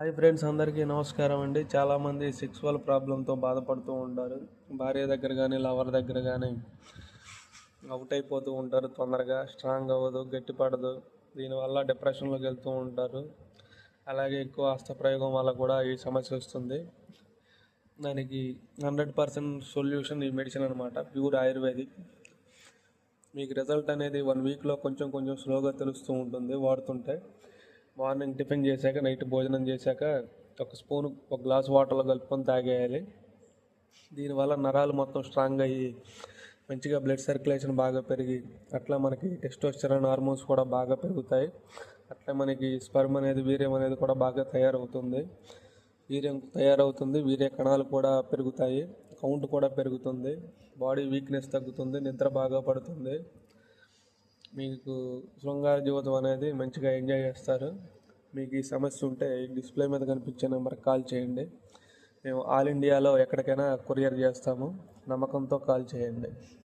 Hi friends, అందరికీ నమస్కారం అండి. చాలామంది సెక్సువల్ ప్రాబ్లంతో బాధపడుతూ ఉంటారు. భార్య దగ్గర కానీ లవర్ దగ్గర కానీ అవుట్ అయిపోతూ ఉంటారు. తొందరగా స్ట్రాంగ్ అవ్వదు, గట్టిపడదు. దీనివల్ల డిప్రెషన్లోకి వెళ్తూ ఉంటారు. అలాగే ఎక్కువ హస్తప్రయోగం వల్ల కూడా ఈ సమస్య వస్తుంది. దానికి 100% సొల్యూషన్ ఈ మెడిసిన్ అనమాట, ప్యూర్ ఆయుర్వేదిక్. మీకు రిజల్ట్ అనేది 1 వీక్లో కొంచెం కొంచెం స్లోగా తెలుస్తూ ఉంటుంది వాడుతుంటే. మార్నింగ్ టిఫిన్ చేశాక, నైట్ భోజనం చేశాక ఒక గ్లాస్ వాటర్లో కలుపుకొని తాగేయాలి. దీనివల్ల నరాలు మొత్తం స్ట్రాంగ్ అయ్యి మంచిగా బ్లడ్ సర్క్యులేషన్ బాగా పెరిగి అట్లా మనకి టెస్టోస్టెరాన్ హార్మోన్స్ కూడా బాగా పెరుగుతాయి. అట్లా మనకి స్పెర్మ్ అనేది, వీర్యం అనేది కూడా బాగా తయారవుతుంది. వీర్య కణాలు కూడా పెరుగుతాయి, కౌంట్ కూడా పెరుగుతుంది, బాడీ వీక్నెస్ తగ్గుతుంది, నిద్ర బాగా పడుతుంది. మీకు శృంగార జీవితం అనేది మంచిగా ఎంజాయ్ చేస్తారు. మీకు ఈ సమస్య ఉంటే ఈ డిస్ప్లే మీద కనిపించే నెంబర్కి కాల్ చేయండి. మేము ఆల్ ఇండియాలో ఎక్కడికైనా కొరియర్ చేస్తాము. నమ్మకంతో కాల్ చేయండి.